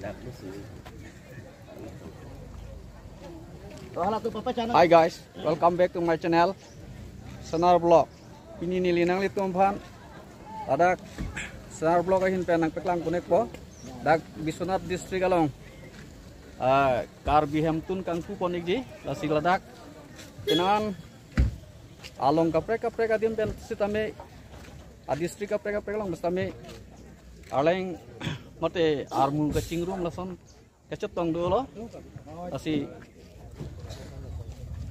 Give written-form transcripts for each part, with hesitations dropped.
Hi guys, welcome back to my channel Senar Vlog. Ini nilinang litum pan. Ada Senar Vlog ahin penang peklang kunek po. Dak Bisonat district along. Carbihamtun kangku konik di lasi ladak. Kenan along kapre kadim pen sitame a district kapre lang mustame aleng mate armu kecing room lason kecet tong dulu lasi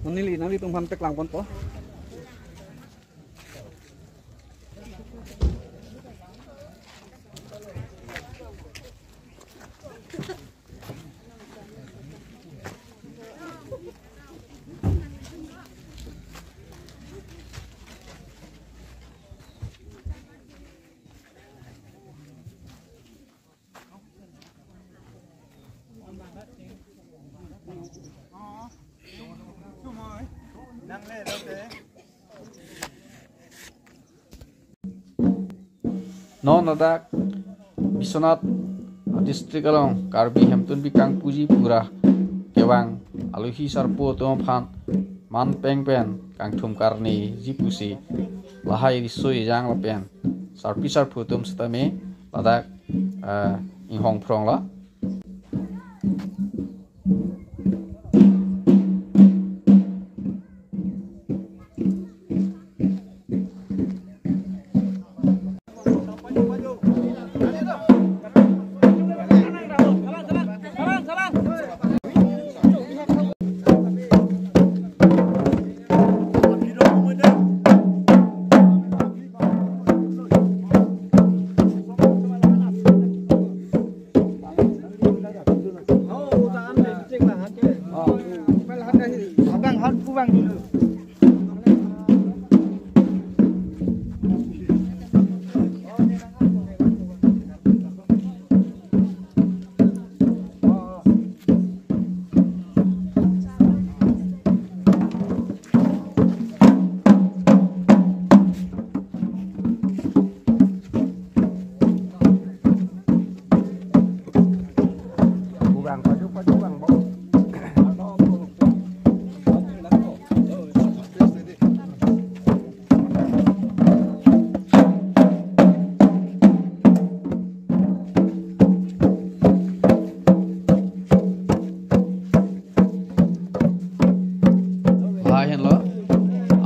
menili nanti tumpan peklang pon po. Non ada Bisonat district along Carbihamtun bikang puji pura kewang aluhi sarpo tompan man peng pen kang thum karni jipusi lahai risoi jang lapen sarpi sarpo tom stame ladak inghong prong la.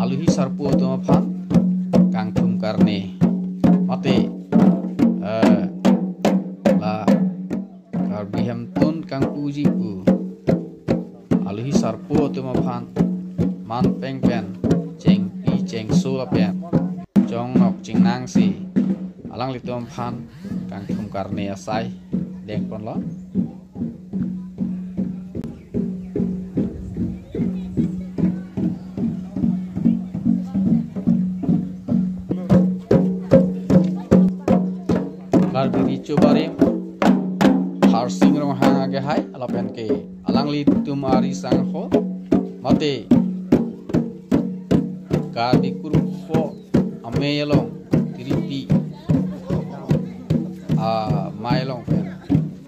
Aluhi sarpu to pan kang thum karne mate la Carbihamtun kang puji pu aluhi sarpu to pan man peng pen cheng pi cheng so la pen jong nok ching nang si alang litum pan kang thum karne asai deng pon lo. Biri cobarim harsing rong hang age hai alapen ke alang li tumari sang ho mate kadi kuru ho ameyalong tiripi mailong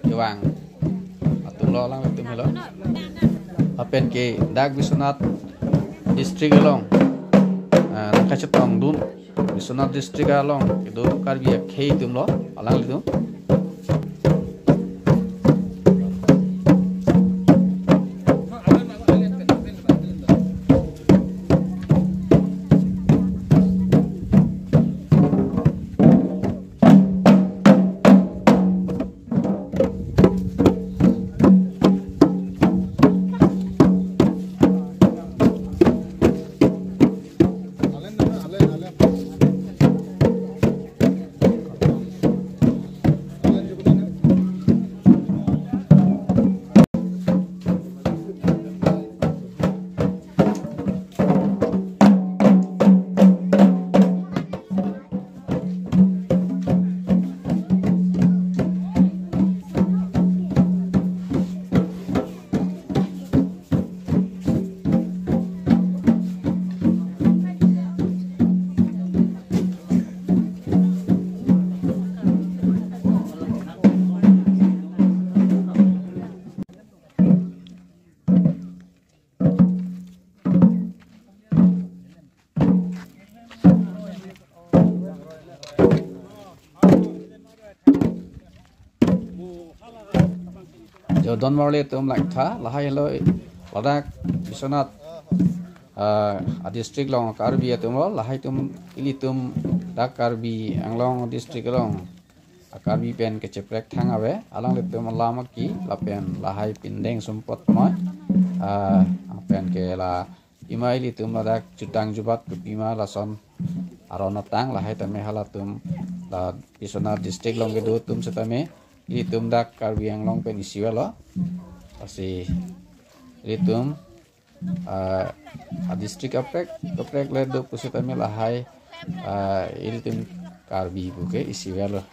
jawang atung lo alang tum lo apen ke Dak Bisonat district along nakacetong dun Bisonat district along itu Carbi khei tum lo alang litum Jo don morle tum lak tha lahai lo ladak bisonat a district long karbi tum lo lahai tum ili tum dak karbi anglong district long karbi pen ke ceprek thang awe alang le tum lama ki lapen lahai pindeng sumpot moi pen ke la ima ili tum ladak jutang jubat kupima lason arona tang lahai tame halatum la bisonat district long ke do tum setame ili tum dak karbi anglong pen isiwa lo pasti ritum a district aprek le do pusitame lahai ilitum karbi buke isi velo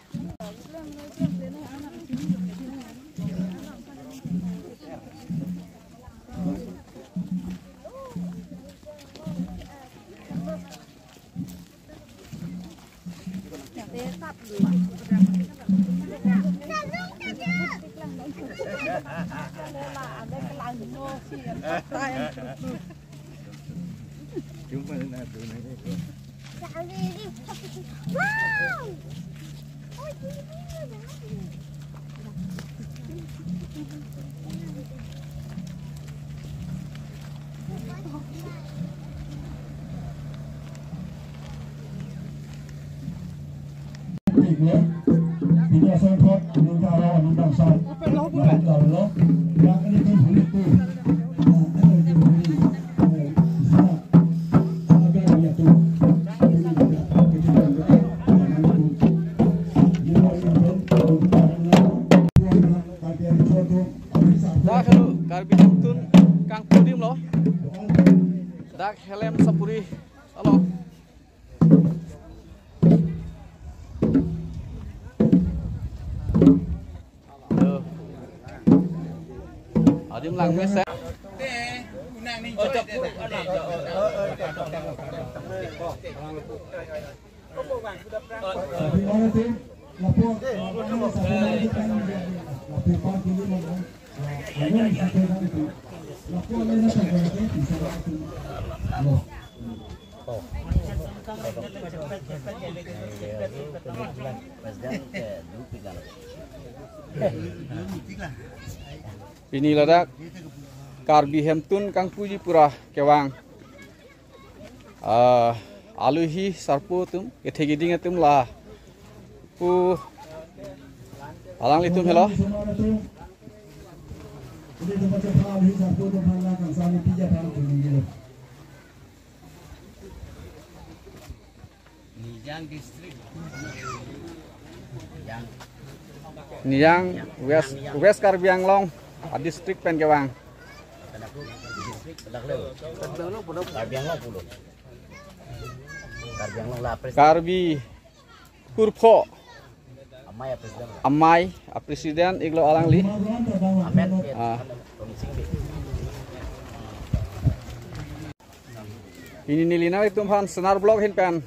Tidak sempat meninggal meninggal saat lalu yang ini pun itu dak karbi hamtun kang pudim lo dak helem sapuri halo adim lang mes ini ladak karbi hemtun kang puji pura kewang aluhi sarpu tum kethegiding tum la pu alang litum hello Niyang West Karbi Anglong district pen kewang Karbi Kurpho Amai presiden iglo alang li ini nilina itu han senar blog hin pen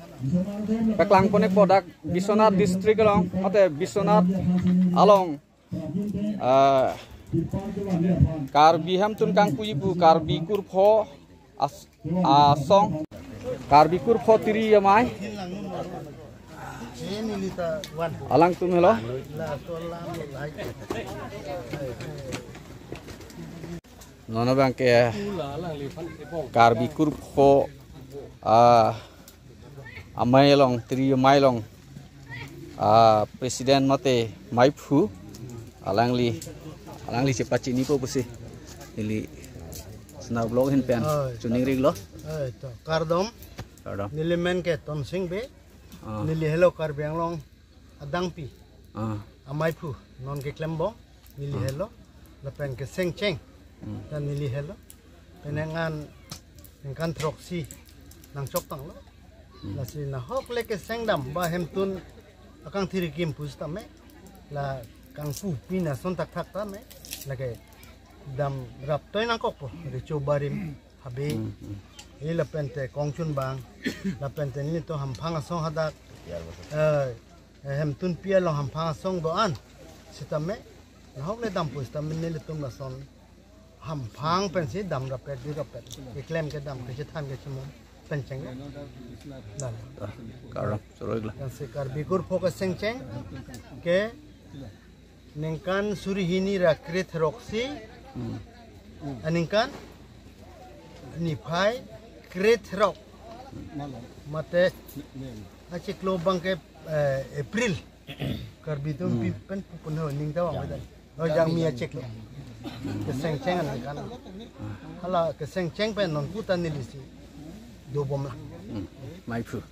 peklang konek podak Bisonat district along ate Bisonat along karbi hamtun kang pujipu karbi kurpho asong karbi kurpho tiri amai alang tum hello nono bang ke karbi kurpho amai long tiri amai long presiden mate maipu alang li cepat ini po bersih ini senar blog hin pen cuning rig lo kardom nilimen ke tonsing be nili hello karbiang long adang pi amai pu non ke klembo nili hello lepen ke seng cheng dan nili hello penengan engkan troksi nang chok tang lo lasi na hok le ke seng dam ba hemtun akang thiri kim pustame la kang pu pina son tak tak ta me lage dam rap toy nang kok po de cobarim habe ini lepente kongchun bang lepente ini to hampang song hadak hem tun pia lo hampang song do an sitame hok le dam pu sitame ne le tum la son hampang pensi dam rapet di rapet iklem ke dam ke tan ke chimo penceng dan karam sorogla yang sekar bikur fokus sengceng ke nengkan surihini rakrit roksi aningkan nipai kret rok mate acik lobang ke April karbitum pipen pupunho ning tawang wedan no jang mi acik lo keseng ceng aningkan hala keseng ceng pen non putan ni disi do bom lah mai pu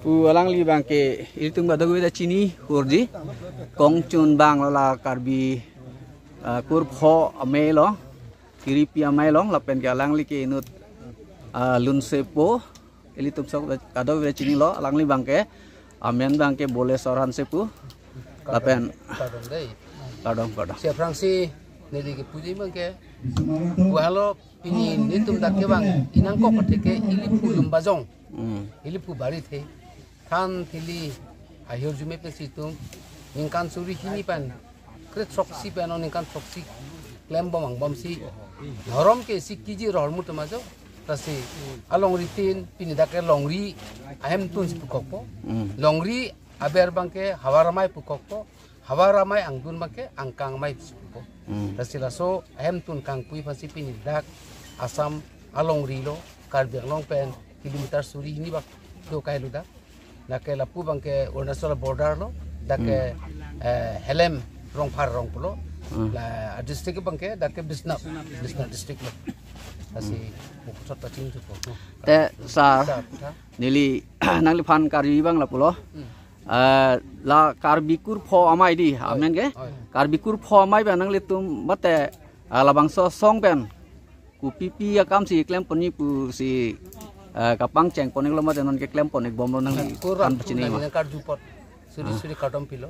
pu alang li bangke ilitung badagu da chini hurji kong chun bang la karbi kur pho amelo kiripi amailong lapen galang li ke inut lun sepo ilitung sok kado da chini lo alang li bangke amen bangke boleh soran sepu lapen kadong sia frangsi nedi ke puji bangke walo pinin nitum dakke bang inang ko patike ilipu lumbazong ilipu bari the kan tili ahyur jume pe situm ningkan suri hini pan kret soksi pan ningkan soksi klem bom si norom ke sikiji rol mut majo tasi along ritin pini dakke longri ahem tun pukokpo longri aber bangke hawaramai pukokpo hawaramai angdun bangke angkang mai pukokpo tasi laso ahem tun kang pui pasi pini dak Asam along rilo karbiang long pen kilometer suri ini bak do kai luda nake lapu bangke Arunachal border lo dake helem rong par rong pulo la district bangke dake Bisnap district lo asi bukut pacing jupo te sa nili nangli phan karbi bang la pulo la karbikur pho amai di amen ke karbikur pho amai ba nangli tum mate labang so song pen ku pipi akam si klem poni pu si kapang ceng poni lo madenon ke klem poni bom lo nang kan pecini ma kar jupot suri katom pilo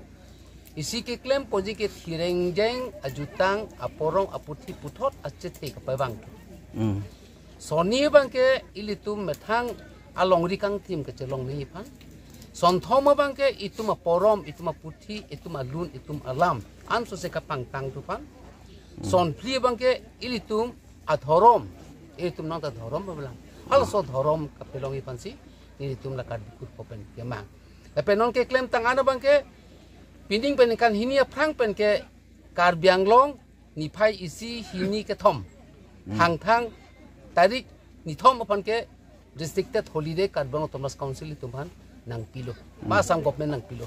isi ke klem poji ke thireng jeng ajutang aporong aputhi puthot achethe ka pabang soni bangke ilitum methang alongri kang tim ke chelong ni pan sonthoma bangke itum aporom itum aputhi itum alun itum alam an so se kapang tang tu pan son pli bangke ilitum adhorom ilitum nang adhorom balang also adhorom kapelongi pansi ilitum la karbikur popen kemang tapi non ke klaim tang ana bangke pinding pen kan hinia prang pen ke karbianglong nipai isi hini ke thom hang thang tarik ni thom apan ke restricted holiday karbiang Thomas council ituman nang pilo masam government nang pilo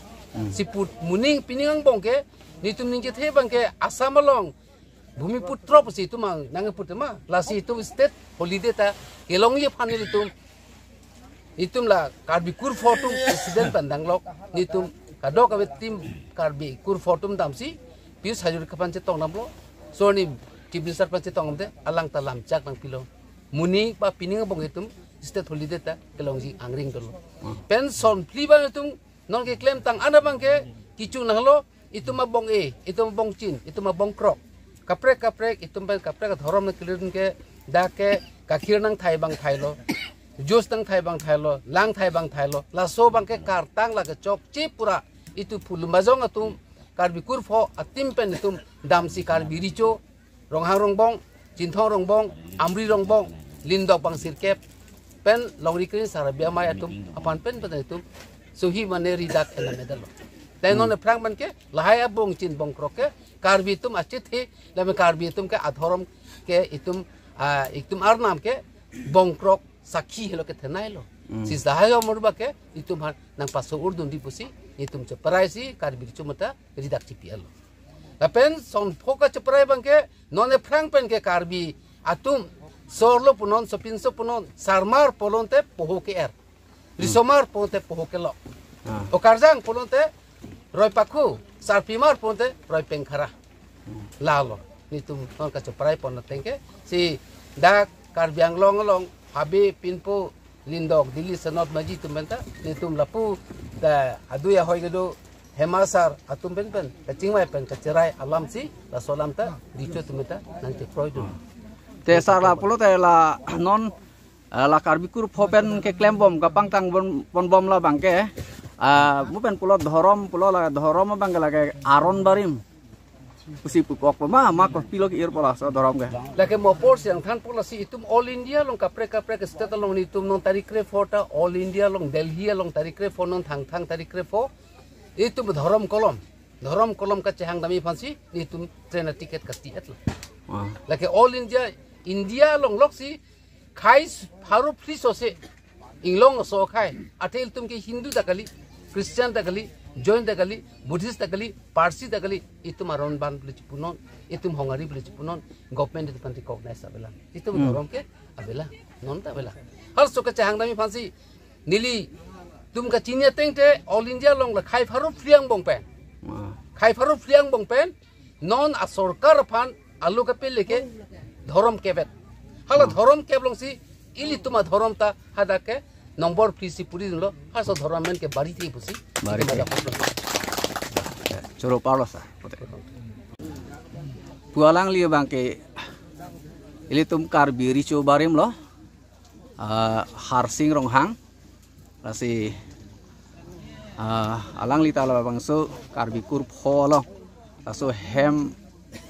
siput muning piningang bongke nitum ningke the bangke asamalong Bhumiputra pasi itu mang nang putra mah lasi itu state holiday ta kelong ye panil itum la karbikur photo president pandang lok nitum kado kawe tim karbikur photo damsi pius hajur kapan cetong namlo so ni tibisar pan cetong amte alang talam cak nang pilo muni pa pining bong itum state holiday ta kelong ji angring dolo pension pliba itum non ke claim tang ana bangke kicu nanglo itu ma bong itu ma bong chin itu ma bong krok kaprek itum pen kaprek thorom na kilun ke dake kakir nang thai bang thai lo jus tang thai bang thai lo lang thai bang thai lo la so bang ke kar tang la ke chok chi pura itu phul mazong atum karbikur pho atim pen itum damsi karbiricho ronghang rongbong jinthong rongbong amri rongbong lindok bang sirkep pen longri krin sarabia mai atum apan pen pen itum suhi mane ridak ena medalo tenon prang ban ke lahaya bong chin bong kroke karbi itum achit he lame karbi itum ke adhorom ke itum arnam ke bong krok sakhi helo ke thenai lo si sahaya morba ke itum nang paso urdun di pusi itum cheprai si karbi chumata ridak chipialo apen son phoka cheprai bang ke none prang pen ke karbi atum sorlo punon sopinso punon sarmar polonte poho ke risomar ponte poho ke lo okarjang polonte Roy Pakhu, Sarpimar ponte Roy Pengkhara, lalo. Nitum non kacuprai pon tengke si dak karbiang long habe pinpo lindok dili senot maji tumbenta nitum lapu da aduya hoy gedo hemasar atum pen kacingmai pen kacerai alam si la solam ta dicho tumeta nanti proidu. Te sara pulo te la non la karbikur phopen ke klembom kapang tang bon bom la bangke mupen pulo dhorom la dhorom bang lage aron barim usi pukok ma ko pilo ki ir pola so dhorom ke lage mo force yang than pola si itum all india long kapre state long itum non tarikre fota all india long delhi long tarikre fo non thang tarikre fo itum dhorom kolom Dorom kolom ka cehang dami fansi ni tum train tiket ka tiet lo. Laki all India long loksi khai haru free sose inglong so khai atel tum ke Hindu dakali Christian dakali Jain dakali Buddhist dakali Parsi dakali itu maron ban beli punon itu hongari beli punon government itu pan recognize abela itu dorom ke abela non ta abela hal so ka cehang dami fansi nili tum ka chinya teng te all India long la khai haru friang bong pen khai haru friang bong pen non a sarkar pan alu ka pele ke ধরম কেবেত হালা ধরম কেবলং সি ইলি তুমা ধরমটা হাদাকে নম্বর ফ্রিসি পুরি দিলো হাস ধরমেন কে বাড়িতেই বসি চলো পারলো সা pualang liya bangke ili tum karbi rico barim lo harsing ronghang lasi alang li tala bangso karbi kur pholo laso hem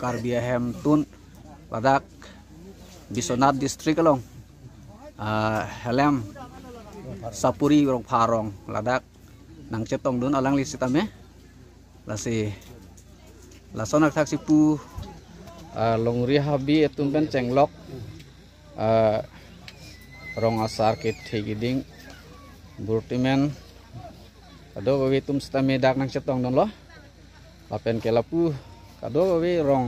karbi hem tun Ladak Bisonat district long Helem Sapuri rong Parong Ladak nang cetong dun alang lisitame lasi lasonak taksi pu long rihabi etum ben cenglok rong asar ke thegiding burtimen ado bawi tum stame dak nang cetong dun lo lapen kelapu kado bawi rong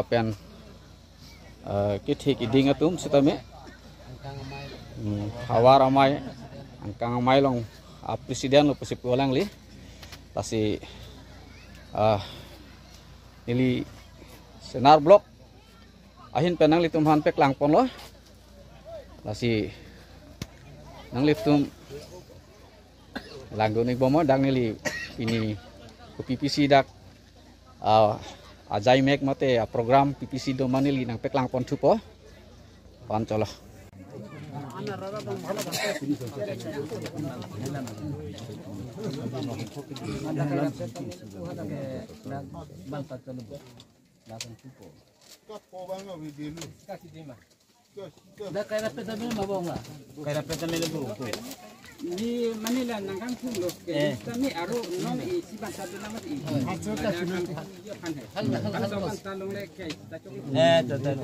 pen kita kiding atum sitame hawa ramai angkang ramai long presiden lo pasi pulang li pasi ili senar blok ahin penang litum han pek langpon lo pasi nang litum langgoning bomo dang nili ini PPC dak Ajai mek mate program PPC do manili nang peklang pon thupo pancolo di Manila nangkang pun loh, kami aru non isi bahasa tu nama ti.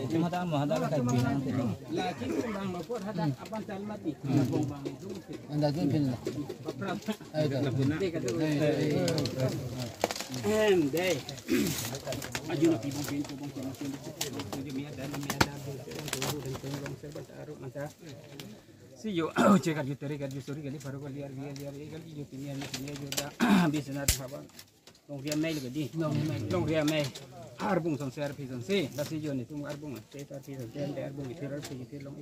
Cuma tak mau ada kaji. Lagi bang lapor ada apa calmati. Anda tu pin. Deh. Aju nak ibu pin tu bang tu miada aru masa. Si yo cekar juteri kar jusuri kali baru kali liar kali jutini juga bisa nak apa long ria mail kali long ria mail arbung son ser pison si dasi jo ni tum arbung te tar pison te arbung itirar pi long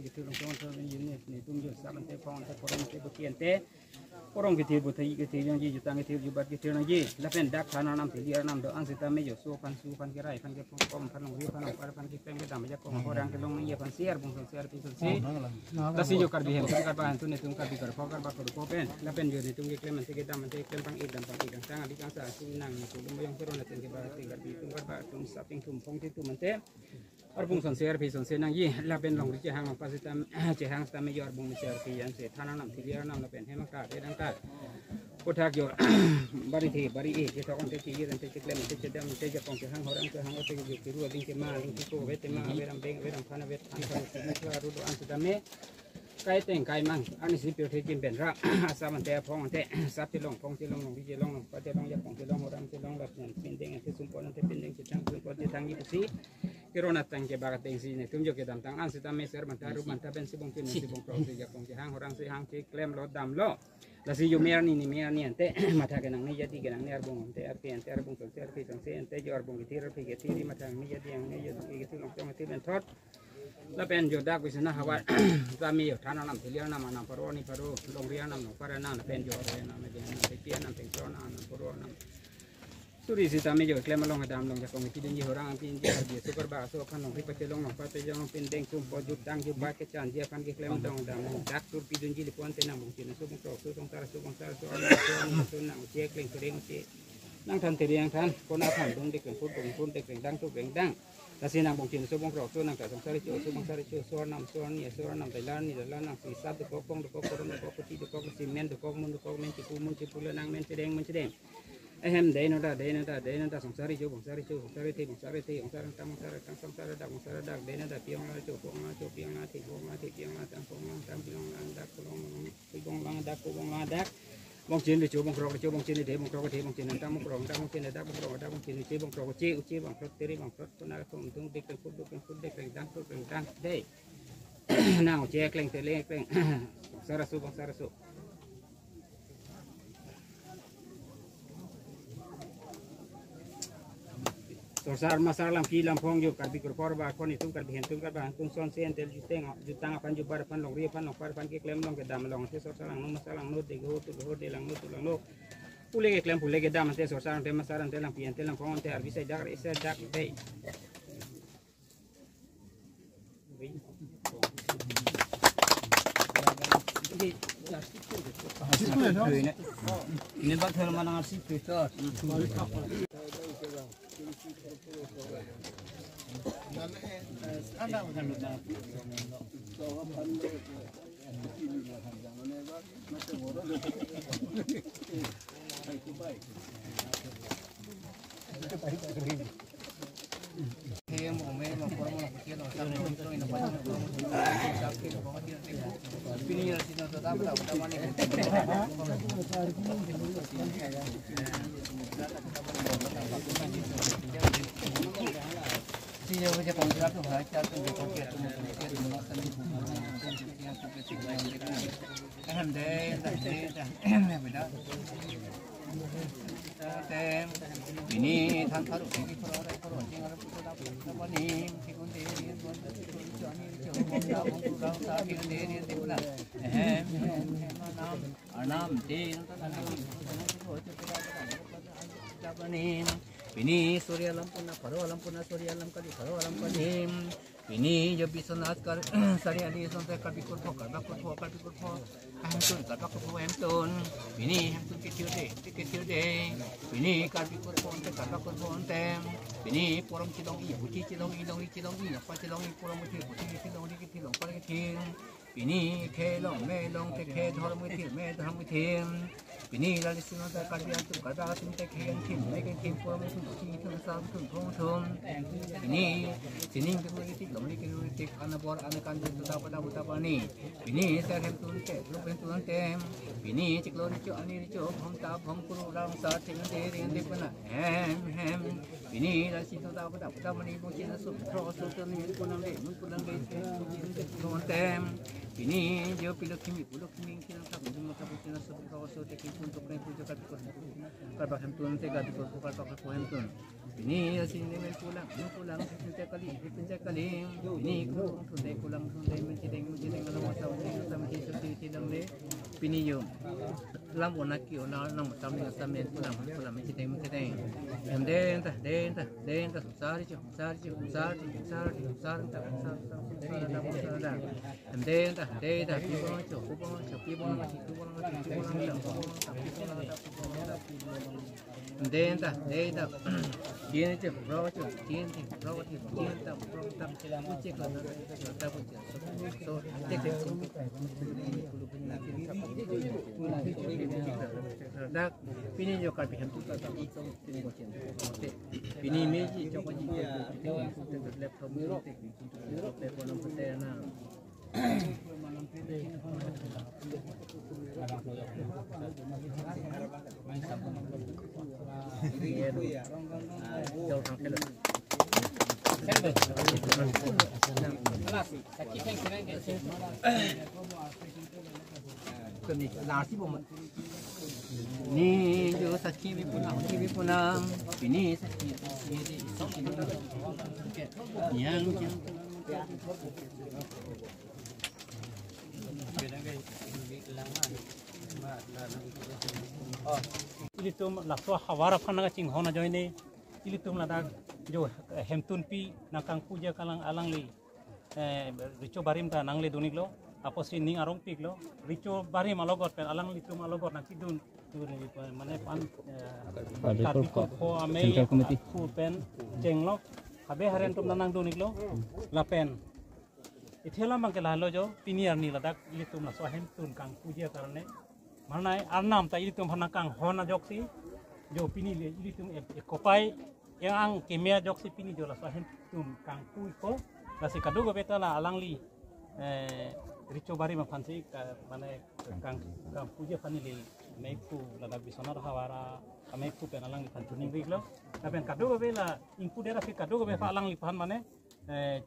ton ni tum jo saman te pon te porong te bukien te porong gitu butai gitu yang ji jutang gitu jubat gitu lagi lapen dak kana nam te liar nam do ansita mejo su pan kirai pan ke pom pan long ria pan pan kita yang kita meja pom orang ke long iya pan si arbung son ser pison si dasi jo kar bihem kar bahan tu ni tum kar bikar fokar bakar kopen lapen jo ni tum ke klemen te kita mante klem pang idam pang idam sangat dikangsa sinang tu yang seron ten ke barat tinggal di tum kar ba tum saping tum pong ti tum mante arbung son ser pison se nang yi lapen long ri hang pasitam hang sta mejo arbung ser pi yan se thana nam thiar nam lapen hemaka te dang ka kothak jo bari e ke thon te ti yen te klem te dam te ja pong ke hang horang ke hang te jo ki ru ding ke ma ding ki ko vete ma veram beng veram khana vet an ka ru do an ta me kai teng kai mang ani si pyo the jin ben ra asa man te phong te sap ti long phong ti long long di long pa te long ya pong ti long horang ti long la pin ding te sum pon te pin ding ti tang ko ti tang gi si kirona tang ke bagat ding si ne tum jo ke dam tang an si ta me ser man ta ru man ta ben si bong pin si bong pro si ja pong ti hang horang si hang ti klem lo dam lo la si yo mer ni ante mata ke nang ni jadi ke nang ni arbung te arbung son ser pi son se ante jo arbung ti pi ke ti mata ni jadi yang ni jadi ti long tong ti ben thot la pen jo dak wisna hawa kami yo thana nam thilia nam nam paro ni paro long ria nam no para nam pen jo re nam de nam te pia nam teng pro nam paro nam suri si tami jo klem long adam long ja kong ti den ji horang pin ji har ji super ba so kan long ri pa te long pa te jong pin deng tum po ju tang ju ba ke chan ji kan ke klem dong dam dak tur pi den ji li pon te nam bung tin so bung pro so tong tar so nam je kleng kering ti nang than te riang than ko na than dong de kleng pun de kleng dang tu kleng dang Kasi nang bong tin so bong pro so nang ka song sari chu so bong sari chu so nam tailan ni nang si sat ko pong ko ko ti ko si men ko mun ti pu nang men ti deng Ehem deh nada samsari jo samsari the samsari samsari dak deh nada piang la jo piang la the piang la tang piang la dak kolong dak bong chen de jo bong krok de jo bong chen de bong krok de bong chen tang bong krok bong chen de dak bong chen de bong krok uci bong krok teri bong krok tuna tung dek dek dang deh nào che kleng te le kleng sarasu Sorsar masar lam ki lam phong yo karbi korpor ba kon itu karbi hentung karba hentung son sen tel jutang apan jubar pan long ri pan long par pan ki klem long ke dam long te sorsar lang no masar lang no de go de lang no pule ke klem pule ke dam te sorsar te masar te lang pien te lang phong te arbi sai dak be ini bak hal mana ngasih filter ini tanpa rugi kalau ini ini surya lampuna paro lampuna surya lampkali paro lampanim ini jo bisa naskar sari adi sonte kapi kurpo hamtun hamtun ini hamtun kecil deh ini kapi kurpo onte ini porong cidong iya buci cidong iya apa cidong i porong buci cidong paling kecil ini kelong melong ke thoram kecil thoram kecil ini lali sunan ta kapi antu kada atum te ke tim porong buci itu sam thong ini sining ke lagi anabor anakan itu pada ni ini saya hentun ke hentun tem ini ciklon itu ani itu hom kuru lang sa dengan diri puna hem ini lagi itu pada mani buci nasu terus ni punang le tem ini jo pilot kimi kita tak buci nasu terus tekin untuk puja kat hentun te kat hentun ini sini pulang setiap kali ini pulang mencideng sama seperti deh pini yo lam onaki ona nam sama pulang mencideng den sari tiene que probar tiene pini yo kapi hantu kata pini meji coba laptop ni jo sachi vipuna ini sachi yang ili tum lakwa hawara phana ching hona joine ili tum lada jo hemtun pi nakang puja kalang alang li richo barim ta nangle duniglo aposi ning arong piklo richo barim alogot pen alang li tum alogot na kidun mane pan ko ame ku pen jenglo habe haren tum nanang duniglo lapen ithela mangke lahlo jo piniar ni ladak ili tum la so hemtun kang puja karne manai arnam ta ili tum phana kang hona joksi jo pini le ili tum kopai yang kemia jok si pini jo la sahen tum kang pui ko la se kadogo beta la alang li rico bari ma fansi mane kang puja fani le meiku la da bisonar hawara meiku pen alang li fantuning riglo la pen kadogo be la ingku dera fi kadogo be fa alang li pan mane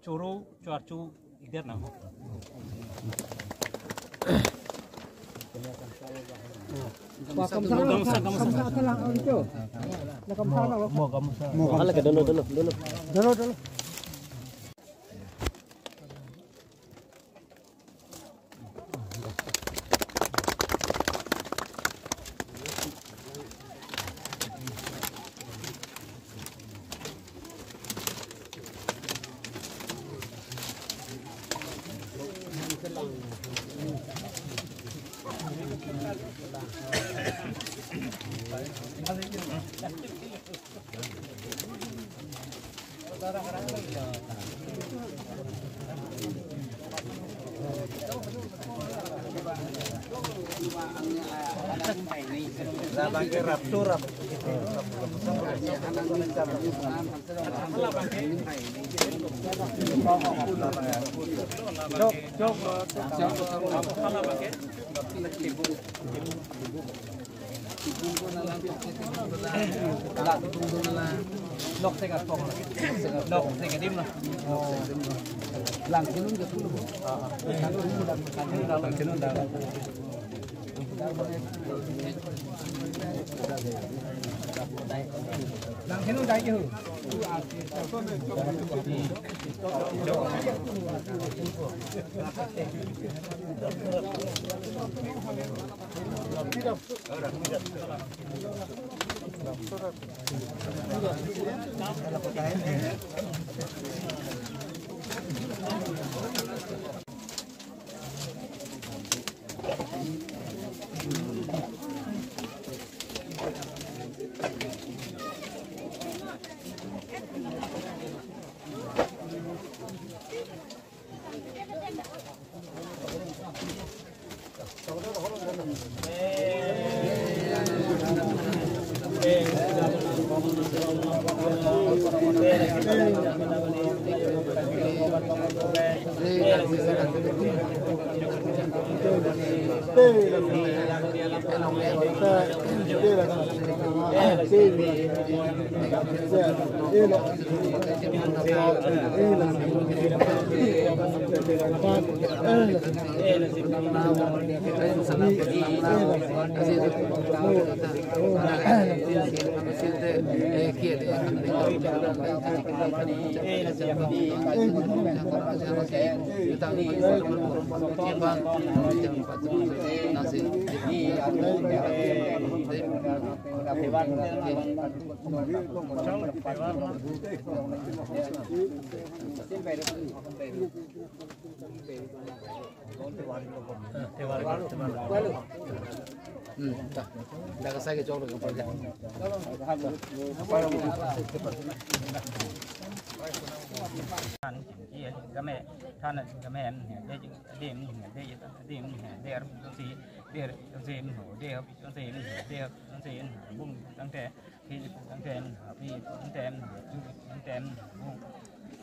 coro cuacu ider na dulu. Dah saya ke jauh lagi pergi. Kami tanah kami dia bung tangte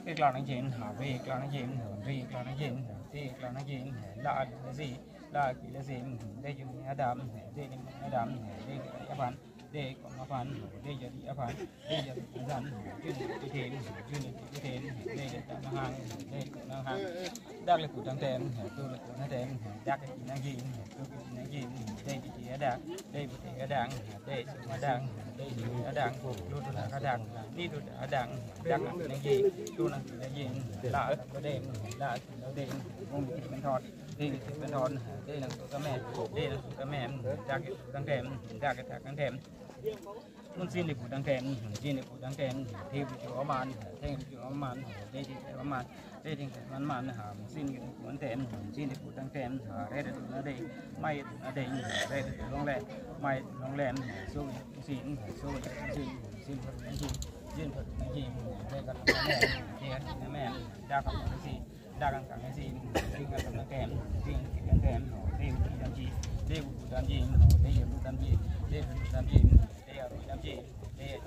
cái cloud này trên về cloud này trên về cloud này trên thì cloud này trên là gì là cái là gì đây chúng Adam đây Adam đây các bạn đây còn các bạn đây giờ các bạn đây giờ dần chuyên cái thêm đây là hàng đây là hàng đang là của trang tem tôi là của trang tem đang cái năng gì tôi cái năng gì đây cái đang đây cái đang đây mà đang đây là đang luôn là đang đi tôi là đang năng gì tôi là năng gì là ở đây là ở đây không bị bên thọt đây là bên thọt đây là của các mẹ đang cái trang tem đang cái trang tem muốn xin được của đăng kèm thì chỗ màn thêm chỗ màn đây thì chỗ màn đây thì màn xin được của đăng xin được của đăng kèm đây là nó đây may ở đây đây là long lẹn số xin đây là mẹ đa phần cái gì đa phần cái gì đây là đăng kèm đây là đăng gì đây là đăng gì đây là đăng gì đây là đăng gì đây là đam chị để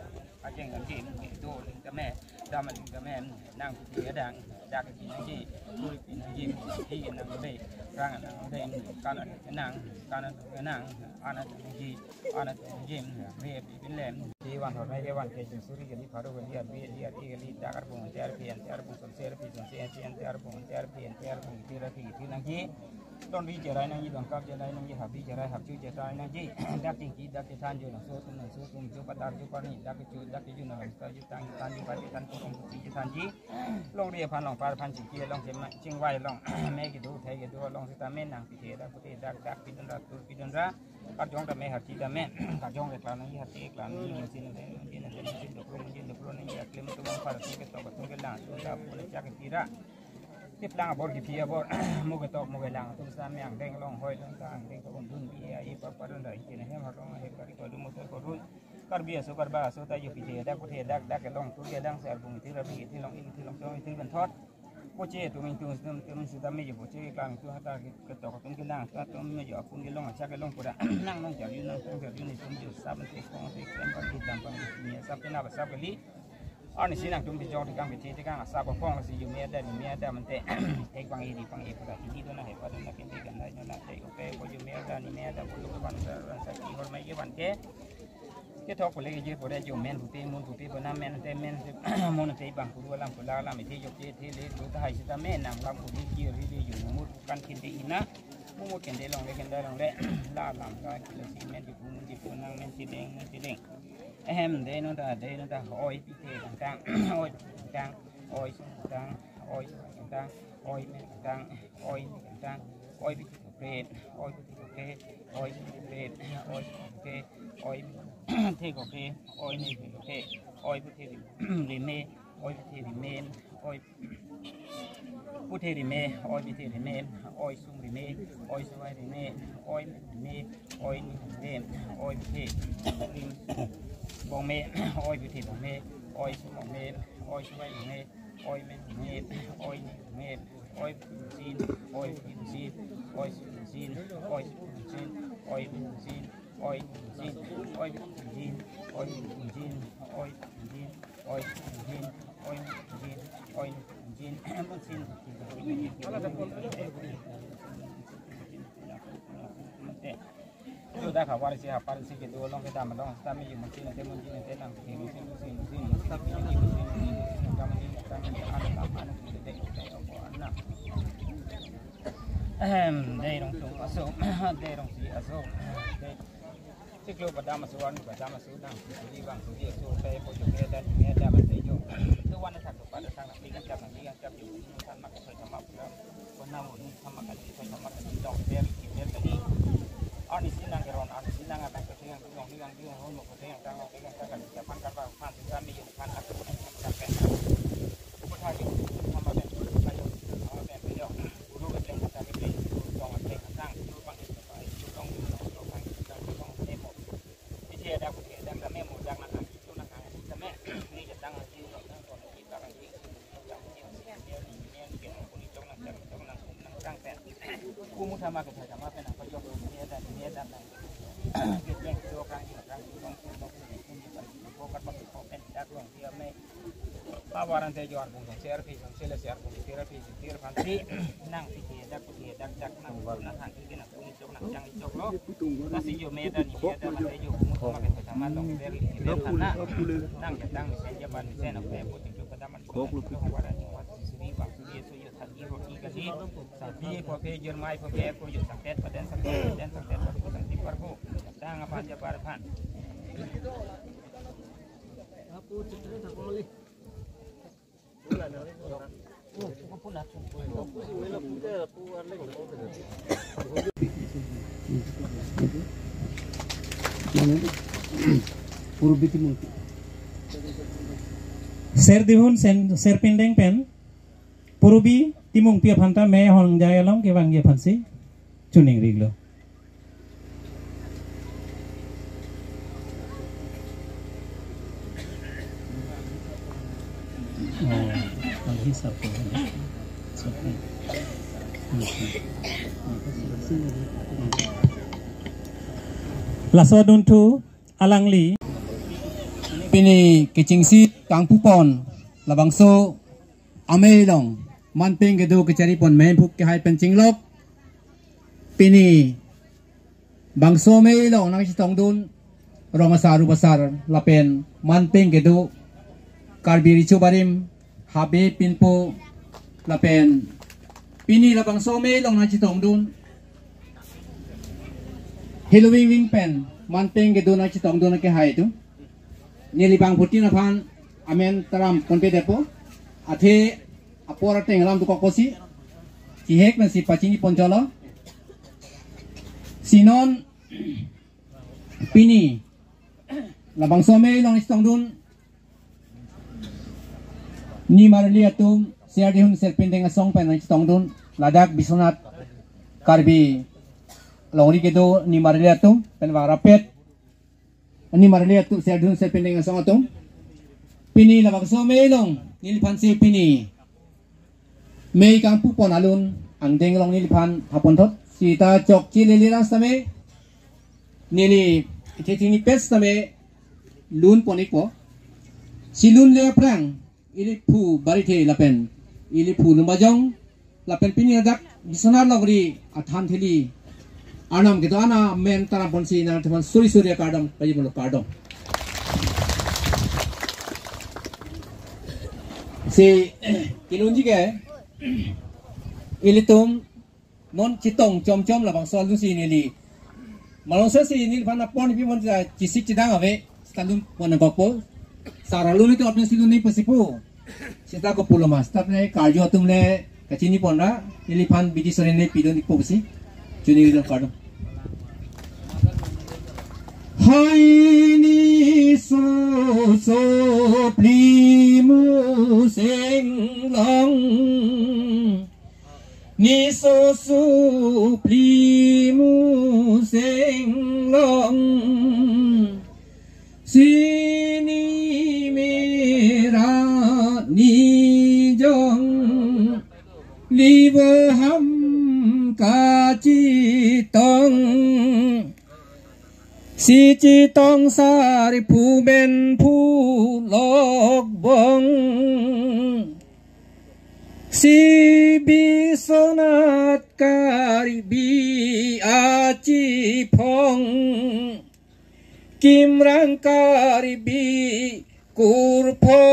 anh chàng đam chị đồ cái mẹ đam mình cái mẹ nàng thì đàng đàng cái gì tôi gì thì cái nàng đây rằng nàng đây can cái nàng anh gì về bên lem thìวันhồi mấy cáiวันcáiจุดสุริยันที่พาเราไปเรียนจากการบุญจากเปลี่ยนสนเสียจากบุญเปลี่ยนที่นั่งที่ต้นวิจัยนั่งยี่ต้นกับจัยนั่งยี่หับวิจัยหับชื่อจัยนั่งยี่ดักจริงที่ดักที่ท่านอยู่หนังสู้ตุ้มจุปตาจุปนี่ดักที่อยู่หนังอยู่ตั้งอยู่ไปท่านตุ้มที่ท่านยี่ลงเรียพันลงพันจิงเกียลงเชียงไว้ลงแม่กี่ดูไทยกี่ดูลงสิตาแม่นางพิเทดักพิเทดักพิดันระกัดจงแต่แม่หัดจีแต่แม่กัดจงแต่กลางนี้หัดจีกลางนี้ยินสินดกลงนี่อยากเลี้ยงตัวมันพาตัวก็ตัวก็ล่างตัวดาบเลยจากที่ระที่ปลางบดกี่พีบดมุกตอกมุกล่างตัวสามอย่างเด้งลงห้อยลงกลางเด้งตัวคนรุ่นปีไอ้ปะปะรุ่นใดที่ไหนให้มาลงให้การก็ดูมุกตัวรุ่นการเบียสุการบ้าสุตาอยู่พิเทดักพิเทดักลงตัวเดียดังเสียบุญที่ระบีที่ลงอินที่ลงจงที่บรรทอดโคเจตัวมันสุดท้ายไม่อยู่โคเจกลางตัวหัตถ์ก็ตอกตัวกันล่างตัวไม่อยู่คุณกันลงชักกันลงกูได้นั่งลงจากยืนนั่งจากยืนในตัวอยู่ซับมันเตะของเตะกันปังที่ดำปังมีซับเป็นอะไรซับกันลีอันนี้สินั่งตัวที่จอที่กลางไปที่กลางซับกับฟองสิอยู่เมียได้มันเตะเอกปังอีดีปังเอกก็ได้ที่ตัวนั้นเหตุว่าตัวนั้นเป็นกันได้นั่นแหละเตะก็ไปก็อยู่เมียได้บุรุษวันสักกี่คนไม่กี่วันแค่ทอกคนเล็กเยอะคนได้อยู่แม่นผู้ตีมุนผู้ตีคนน้ำแม่นแต่แม่นมุนตีบางผู้ดูลำผู้ลาลำไม่ที่ยกที่เล็กตัวไทยสิตาแม่นางลำผู้ที่กี่รีดีอยู่มุดกันกินได้อินะมุดกินได้ลงได้กันได้ลงได้ลาลำได้กินสีแม่นที่ผู้นางแม่นสีแดงแฮมได้นั่นแต่อ้อยพิเศษต่างอ้อยต่างอ้อยต่างอ้อยต่างอ้อยต่างอ้อยต่างอ้อยพิเศษอ้อยพิเศษอ้อยพิเศษอ้อยพิเศษอ้อยเทกเกอ้อยนี่เทอ้อยพุทธิริเมอ้อยพุทธิริเมอ้อยพุทธิริเมอ้อยพุทธิริเมอ้อยซุมริเมอ้อยสวายริเมอ้อยเมอ้อยนี่เมอ้อยพุทธิริมบองเมอ้อยพุทธิบองเมอ้อยซุมบองเมอ้อยสวายริเมอ้อยเมอ้อยนี่เมอ้อยซีนอ้อยซีนอ้อยซีนอ้อยซีนอ้อยซีนอ้อยจีนอ้อยจีนอ้อยจีนอ้อยจีนอ้อยจีนอ้อยจีนอ้อยจีนมันจีนดูได้ข่าวว่าสิหาปาริสิเกดูลองไปตามมาลองตามไม่อยู่มันจีนเต็มมันจีนเต็มนั่งที่มันจีนตามไม่อยู่มันจีนตามไม่อยู่ตามไม่อยู่อันนั้นเด็กอันนั้นได้ลองตรงอโศกได้ลองสีอโศกได้ที่กลัวประดามาสวนประดามาสวนนั่งสุริบางสุริโซเฟ่พออยู่เมียได้มันได้อยู่ทุกวันนี้ถักตัวประดาทางนี้กันจับอยู่ท่านมาเคยทำมาแล้วคนน้ำมันทำมากันเคยทำมากันดอกเบี้ยกันนี้อันนี้สินั่งกระรอนอันนี้สินั่งอะไรก็เที่ยงทุกอย่างห้องหมดก็เที่ยงตั้งกันจะพันกันว่าพันถึงการไม่อยู่พันอัดกันแก่ผู้ประทานอยู่ทำมาเป็นประโยชน์เอาแบบไปเดียวรู้กันเป็นการเป็นกองเป็นสร้างรู้บางทีไปต้องดักผู้เที่ยวดักแม่หมดดักนักการช่วงนักการแต่แม่นี่จะตั้งที่ตรงนั้นก่อนที่ตั้งที่จับที่เดียวนี่เปลี่ยนคนนี้จ้องนักตั้งแต่กูมุทามากับใครทำมาเป็นนักประโยชน์เนี่ยด้านเก็บแรงตัวกลางต้องคุณจะไปโฟกัสมาเป็นดักลงที่แม่ป้าวารันเตยอร์บุญเสียร์พีเสียร์บุญเสียร์พีเสียร์พันธุ์นั่งที่เที่ยวดักผู้เที่ยวดักนั่งนักทางที่นักคุณจ้องนักจังจ้องล้อนั่งสิอยู่เมด้านนี้ด้านมันได้อยู่มุทามากับใครทำมาต้องเรียนขันนะนั่งจะตั้งเส้นยาบันเส้นเอาไปพูดถึงจุดประดับมันก็คือของว่าอะไรว่าสิริบางสิริสุยทันทีรถอีกทีสัตว์ที่พอเพย์เยอรมันพอเพย์ก็อยู่สังเกตประเด็นสังเกตก็สังเกตparkuตั้งapa aja parapan aku cerita tak boleh oh pun dah cukup aku sih mela punya aku arleng purbi timur ser dihun ser pindeng pen purbi timung pia phanta me hong jaya long ke bang ye phansi chuning riglo hisap Lasoduntu alangli Pini kecingsi kang pupon labangso amelong manpeng gedo kecari pon main pup ke hai pencing lok pini bangso melong nang sitong dun rong asaru besar lapen manpeng gedo karbiri cobarim habe pinpo lapen pini labangso melong nang sitong dun Halloween wing pen manpeng gedo nang sitong dun ke hai tu Nilibang putih napan amen teram konpe depo ate apora teng ram tu kokosi cihek nasi pacini poncolo sinon pini labang some long istong dun ni marli atum siar dihun sel pendeng asong pen istong dun ladak bisonat karbi longri kedo ni marli atum pen warapet Ani marlihat tu saya dun saya pending asong atong pini labang so melong nilipan si pini mei kang pupon alun ang denglong nilipan hapon tot sita chok chililiran same nili itetini pes same lun poniko si lun le prang ili pu barite lapen ili pu lumbajong lapen pini adak bisonar logri athan thili Anam gitu ana men tanam ponsi na teman suri kardam bagi bulu kardam si kilunji ke ilitum non citong com labang soal si nili malongsa si nil pana pon pi mon cisik cidang ave stalum pon gopo saralun itu apne silun ni pasipu sita ko pulo mas tapne karjo tumle kacini ponra nili pan bidi sore ne pidon iposi juni ridon kardam Hai ni so plimu seng long ni so plimu seng long sini mera ni jong libo ham ka chi tong Si chitong sari pu ben pu lok bong Si bisonat kari bi aci pong Kim rang kari bi kurpo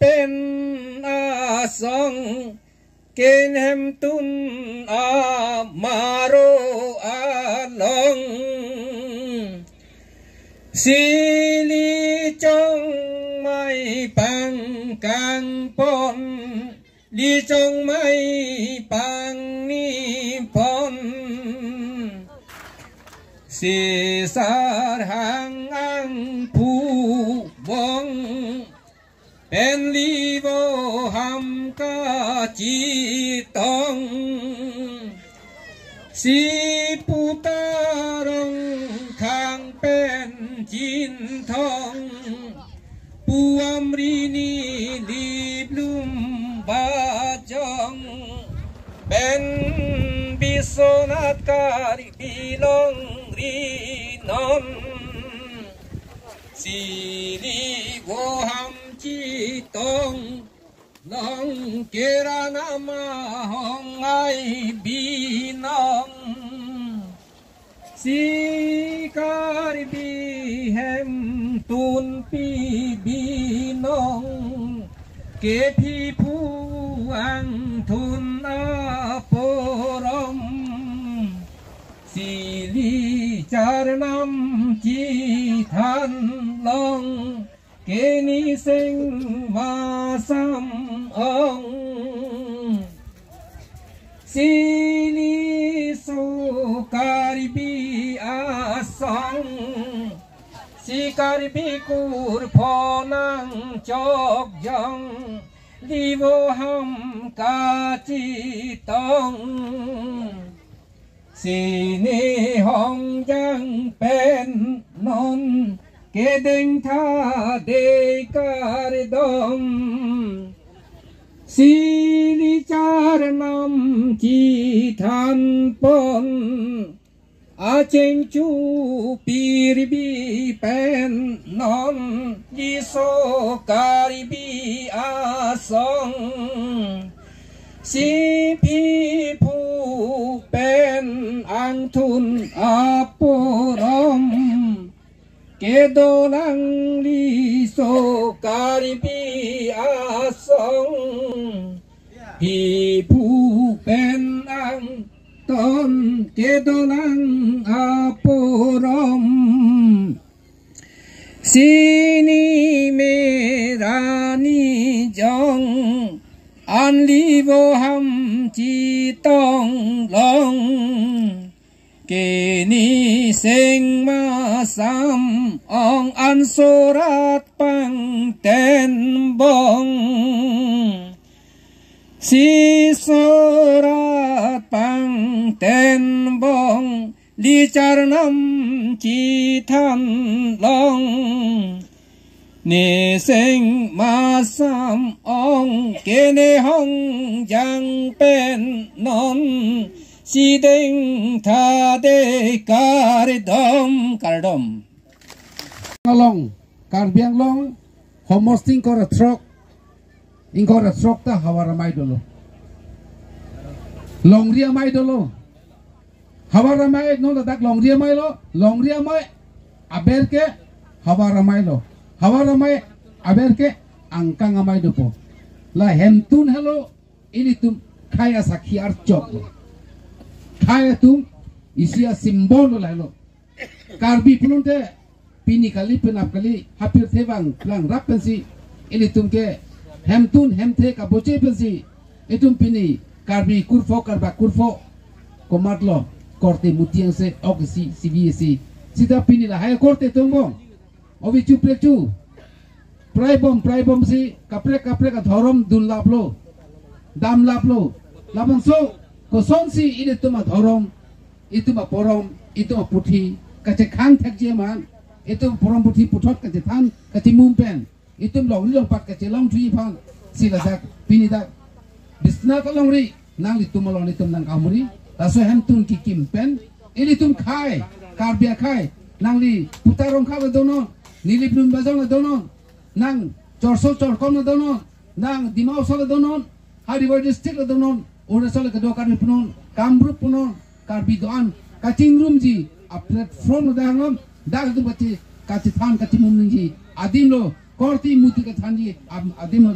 pen asong Ken hem tun amaro along Sili trong mai pang kang pon Li trong mai pang ni pon Si sar hang ang pu bong En li vo ham ka chi tong Si putarong khang pen jin thong puam rini li blum ba jong ben bisonat kari bilong rinon sili go ham chi tong long kera nama hong ai binong si karbi hem tun pi binong ke pi pu ang tun aporom sili charnam chi than long ke ni sing ma sam ong sili so karbi asong si karbi kur phonang chok jong livo ham ka chi tong sini hong jang pen non ke deng tha de kar dom Sili charnam chi than pon Aceng chu piribi pen non jiso karibi asong si pi pu pen ang tun aporom kedolang liso karibi asong pi pu pen ang ton kedolang aporom sini merani jong an livo ham chi tong long kini seng ma sam ong an sorat pang ten bong si sorat pang ten bong li char nam chi than long ni seng ma sam ong kene hong jang pen non si deng tha de kar dom along kar biang long homosting kor trok ingkor trok ta hawara mai dolo longria mai dolo hawara mai no dak longria mai lo longria mai aber ke hawara mai lo hawara mai aber ke angkang mai dopo la hemtun hello ini tum kaya sakhi archok kaya tum isia simbol la lo karbi pununte pini kali penap kali hapir thewang lang rap pensi ini tum ke hemtun hemthe ka boche pensi itum pini karbi kurfo karba kurfo komatlo korte mutiang se ogsi cbc sita pini la hay korte tongo obi chuprechu praibom si kapre ka thorom dun laplo dam laplo labanso koson si ide tuma thorom ituma porom ituma puthi kache khang thakje man itum porom puthi puthot kache than kache mumpen itum long pat kache long thui phan sila dak pini dak bisna ka long ri nang litum long litum nang kamuri taso hemtun ki kimpen ini tum khai karbia khai nang li putarong kha dono niliplun bazong dono nang chorso chorkom dono nang dimau sole dono haribar district dono orasole ka dokar punon kamrup punon karbi doan kating room ji a platform dangam dag tu bati kati than kati mum ji adim lo korti muti ka than ji adim lo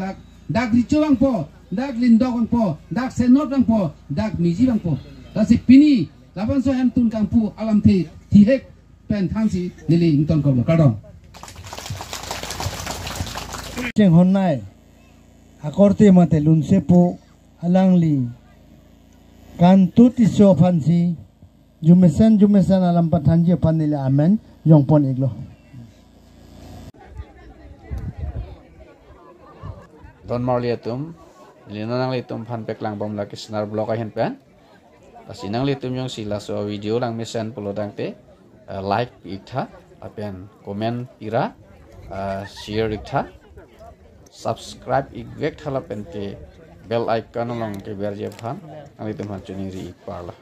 dag richowang po dag lindogang po dag senotang po dag mijibang po tasi pini laban so hemtun kangpu alam the tihek pen thansi nili ington ko kadong cheng honnai akorte mate lunsepo alangli kan tuti so phansi jumesan alam pathanji panile amen yongpon iglo don marliatum linanang litum phan peklang bom la kisnar blok a hen pen pasinang litum yung sila so video lang mesen pulodang te like ikta apen comment ira share ikta subscribe igvek thala pen ke bell icon along ke berje phan ang litum han chuni ri parla